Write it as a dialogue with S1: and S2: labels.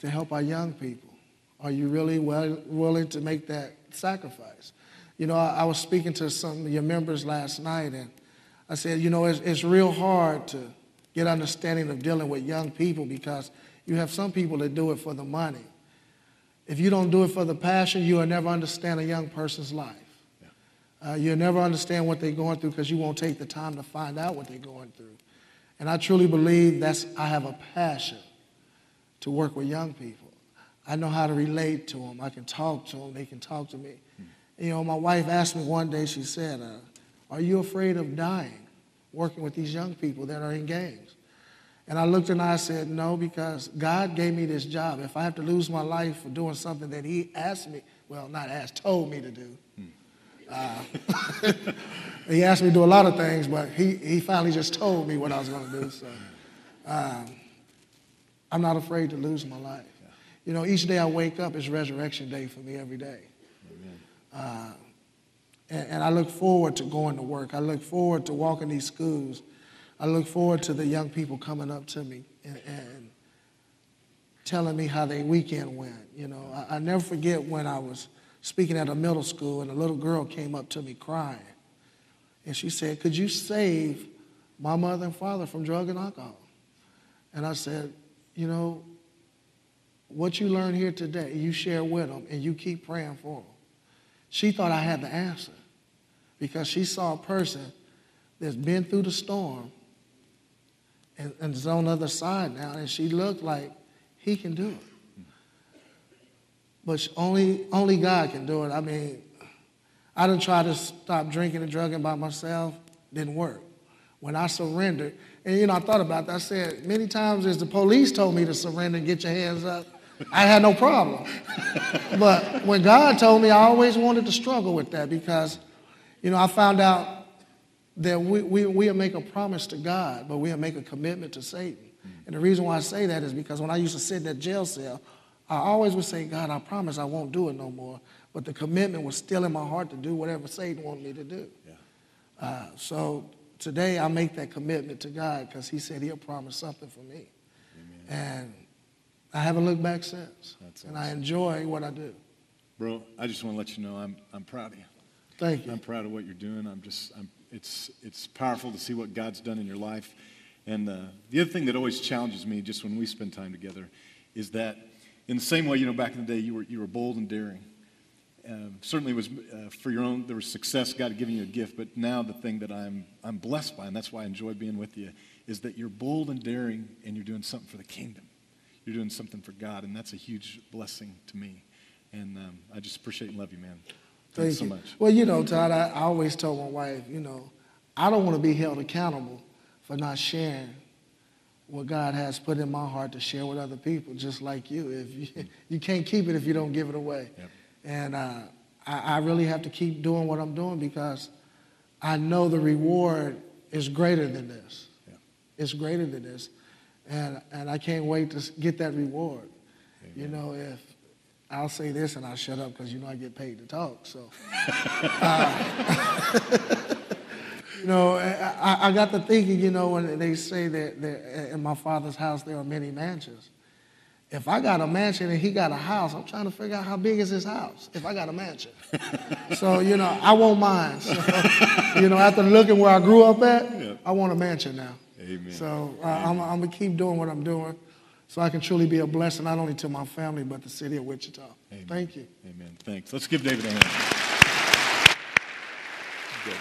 S1: to help our young people? Are you really willing to make that sacrifice? You know, I was speaking to some of your members last night, and I said, you know, it's real hard to get understanding of dealing with young people because you have some people that do it for the money. If you don't do it for the passion, you will never understand a young person's life. You'll never understand what they're going through because you won't take the time to find out what they're going through. And I truly believe I have a passion to work with young people. I know how to relate to them. I can talk to them. They can talk to me. You know, my wife asked me one day, she said, are you afraid of dying working with these young people that are in gangs? And I looked and I said, no, because God gave me this job. If I have to lose my life for doing something that he asked me, well, not asked, told me to do. He asked me to do a lot of things, but he finally just told me what I was going to do. So I'm not afraid to lose my life. You know, each day I wake up is resurrection day for me every day. And I look forward to going to work. I look forward to walking these schools. I look forward to the young people coming up to me and telling me how their weekend went. You know, I never forget when I was speaking at a middle school and a little girl came up to me crying. And she said, could you save my mother and father from drug and alcohol? And I said, you know, what you learn here today, you share with them and you keep praying for them. She thought I had the answer because she saw a person that's been through the storm and is on the other side now, and she looked like he can do it. But only God can do it. I mean, I done tried to stop drinking and drugging by myself. Didn't work. When I surrendered, and you know, I thought about that. I said, many times as the police told me to surrender and get your hands up, I had no problem. But when God told me, I always wanted to struggle with that because, you know, I found out that we'll make a promise to God, but we'll make a commitment to Satan. And the reason why I say that is because when I used to sit in that jail cell, I always would say, God, I promise I won't do it no more. But the commitment was still in my heart to do whatever Satan wanted me to do. So today I make that commitment to God because he said he'll promise something for me. Amen. And I haven't looked back since. That's awesome. And I enjoy what I do. Bro,
S2: I just want to let you know I'm proud of you.
S1: Thank you.
S2: I'm proud of what you're doing. It's powerful to see what God's done in your life. And the other thing that always challenges me just when we spend time together is that in the same way, you know, back in the day you were bold and daring. Certainly it was for your own, there was success, God had given you a gift, but now the thing that I'm blessed by, and that's why I enjoy being with you, is that you're bold and daring and you're doing something for the kingdom. You're doing something for God, and that's a huge blessing to me. And I just appreciate and love you, man. Thanks so much.
S1: Well, you know, Todd, I always told my wife, you know, I don't want to be held accountable for not sharing what God has put in my heart to share with other people, just like you. If you can't keep it if you don't give it away. Yep. And I really have to keep doing what I'm doing because I know the reward is greater than this. Yep. It's greater than this. And I can't wait to get that reward. Amen. You know, if I'll say this and I'll shut up because you know I get paid to talk. So, you know, I got to thinking, you know, when they say that in my Father's house there are many mansions. If I got a mansion and he got a house, I'm trying to figure out how big is his house if I got a mansion. So, you know, I won't mind. So, you know, after looking where I grew up at, yep. I want a mansion now. Amen. So I'm going to keep doing what I'm doing so I can truly be a blessing not only to my family but the city of Wichita. Amen. Thank you.
S2: Amen. Thanks. Let's give David a hand. Good,